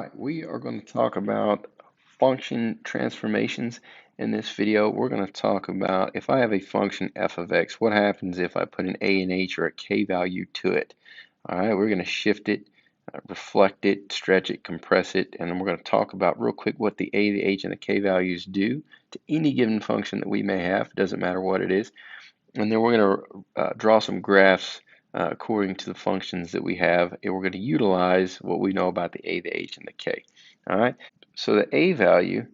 Alright, we are going to talk about function transformations. In this video, we're going to talk about if I have a function f of x, what happens if I put an a, an h, or a k value to it. Alright, we're going to shift it, reflect it, stretch it, compress it, and then we're going to talk about real quick what the a, the h, and the k values do to any given function that we may have. It doesn't matter what it is. And then we're going to draw some graphs according to the functions that we have, and we're going to utilize what we know about the a, the h, and the k. All right. So the a value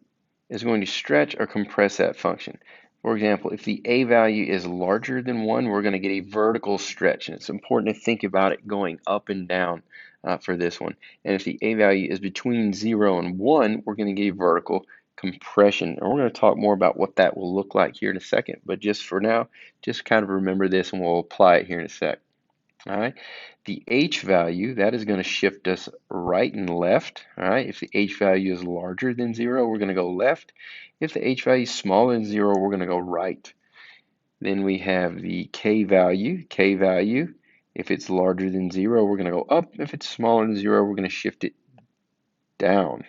is going to stretch or compress that function. For example, if the a value is larger than 1, we're going to get a vertical stretch, and it's important to think about it going up and down for this one. And if the a value is between 0 and 1, we're going to get a vertical compression. And we're going to talk more about what that will look like here in a second. But just for now, just kind of remember this and we'll apply it here in a sec. All right, the h value, that is going to shift us right and left. All right, if the h value is larger than 0, we're going to go left. If the h value is smaller than 0, we're going to go right. Then we have the k value. If it's larger than 0, we're going to go up. If it's smaller than 0, we're going to shift it down.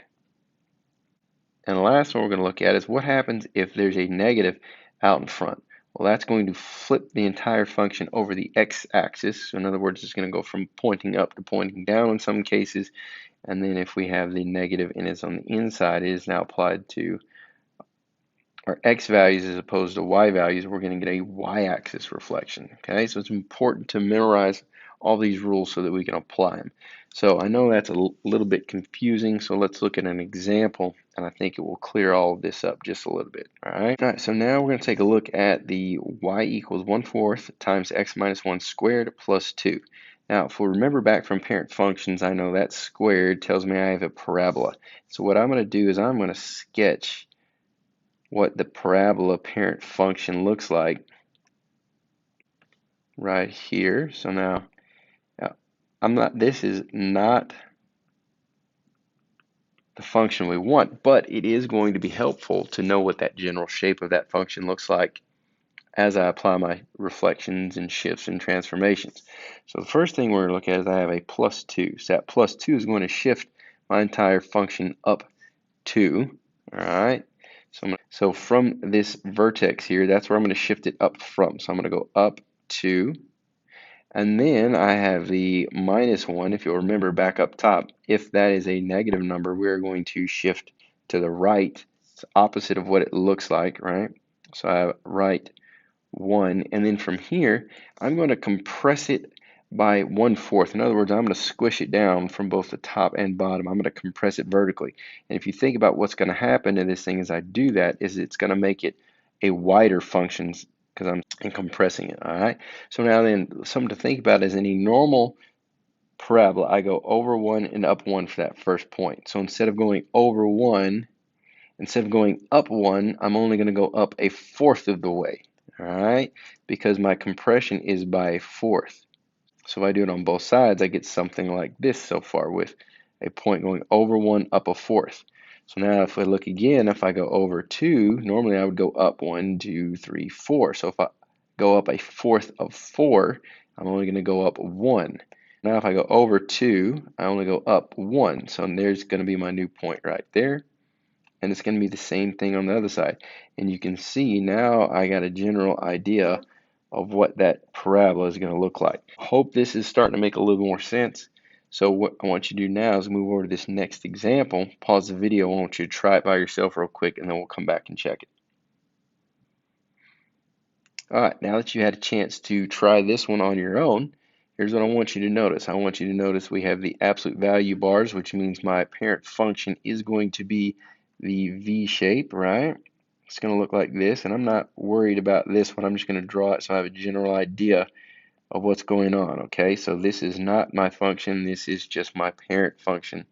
And the last one we're going to look at is what happens if there's a negative out in front. Well, that's going to flip the entire function over the x-axis. So in other words, it's going to go from pointing up to pointing down in some cases. And then if we have the negative and it's on the inside, it is now applied to our x values as opposed to y values. We're going to get a y-axis reflection. Okay, so it's important to memorize all these rules so that we can apply them. So I know that's a little bit confusing, so let's look at an example, and I think it will clear all of this up just a little bit. All right, so now we're going to take a look at the y equals 1/4 times x minus 1 squared plus 2. Now, if we remember back from parent functions, I know that squared tells me I have a parabola. So what I'm going to do is I'm going to sketch what the parabola parent function looks like right here. So now, this is not the function we want, but it is going to be helpful to know what that general shape of that function looks like as I apply my reflections and shifts and transformations. So the first thing we're going to look at is I have a plus 2. So that plus 2 is going to shift my entire function up 2. All right. So from this vertex here, that's where I'm going to shift it up from. So I'm going to go up 2. And then I have the minus 1. If you'll remember back up top, if that is a negative number, we're going to shift to the right. It's opposite of what it looks like, right? So I have right 1. And then from here, I'm going to compress it by 1/4. In other words, I'm going to squish it down from both the top and bottom. I'm going to compress it vertically. And if you think about what's going to happen to this thing as I do that, is it's going to make it a wider function because I'm compressing it, all right? So now then, something to think about is any normal parabola, I go over 1 and up 1 for that first point. So instead of going over 1, instead of going up 1, I'm only going to go up 1/4 of the way, all right? Because my compression is by 1/4. So if I do it on both sides, I get something like this so far with a point going over 1, up 1/4. So now if I look again, if I go over 2, normally I would go up 1, 2, 3, 4. So if I go up 1/4 of 4, I'm only going to go up 1. Now if I go over 2, I only go up 1. So there's going to be my new point right there. And it's going to be the same thing on the other side. And you can see now I got a general idea of what that parabola is going to look like. Hope this is starting to make a little more sense. So what I want you to do now is move over to this next example, pause the video, I want you to try it by yourself real quick, and then we'll come back and check it. All right, now that you had a chance to try this one on your own, here's what I want you to notice. I want you to notice we have the absolute value bars, which means my parent function is going to be the V shape, right? It's going to look like this, and I'm not worried about this one. I'm just going to draw it so I have a general idea of what's going on, okay? So this is not my function. This is just my parent function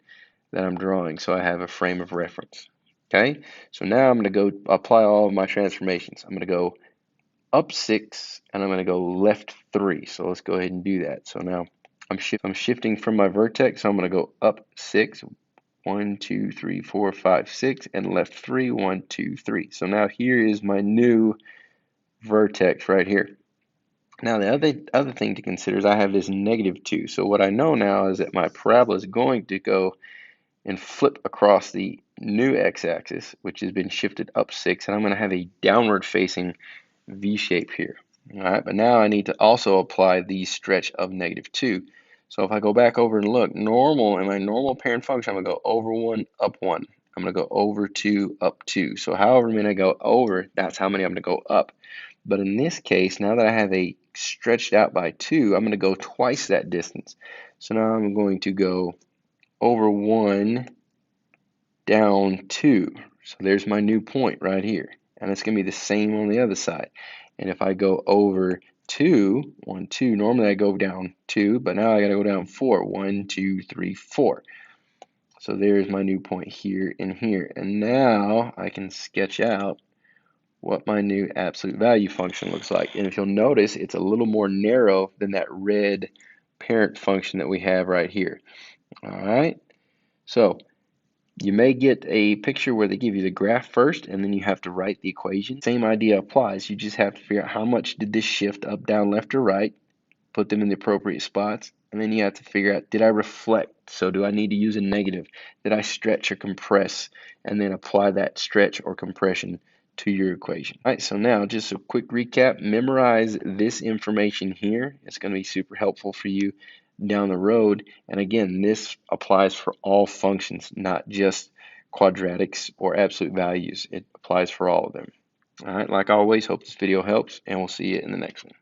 that I'm drawing, so I have a frame of reference, okay? So now I'm going to go apply all of my transformations. I'm going to go up 6, and I'm going to go left 3. So let's go ahead and do that. So now I'm shifting from my vertex, so I'm going to go up 6. 1, 2, 3, 4, 5, 6, and left 3, 1, 2, 3. So now here is my new vertex right here. Now the other thing to consider is I have this -2. So what I know now is that my parabola is going to go and flip across the new x-axis, which has been shifted up 6, and I'm going to have a downward facing V shape here. All right, but now I need to also apply the stretch of -2. So if I go back over and look, normal, in my normal parent function, I'm going to go over 1, up 1. I'm going to go over 2, up 2. So however many I go over, that's how many I'm going to go up. But in this case, now that I have a stretched out by 2, I'm going to go twice that distance. So now I'm going to go over 1, down 2. So there's my new point right here. And it's going to be the same on the other side. And if I go over 2, 1, 2, normally I go down 2, but now I got to go down 4. 1, 2, 3, 4. So there's my new point here and here. And now I can sketch out what my new absolute value function looks like. And if you'll notice, it's a little more narrow than that red parent function that we have right here. All right. So you may get a picture where they give you the graph first and then you have to write the equation. Same idea applies. You just have to figure out how much did this shift up, down, left, or right, put them in the appropriate spots, and then you have to figure out, did I reflect? So do I need to use a negative? Did I stretch or compress? And then apply that stretch or compression to your equation. All right, so now just a quick recap. Memorize this information here. It's going to be super helpful for you down the road. And again, this applies for all functions, not just quadratics or absolute values. It applies for all of them. All right, like always, hope this video helps, and we'll see you in the next one.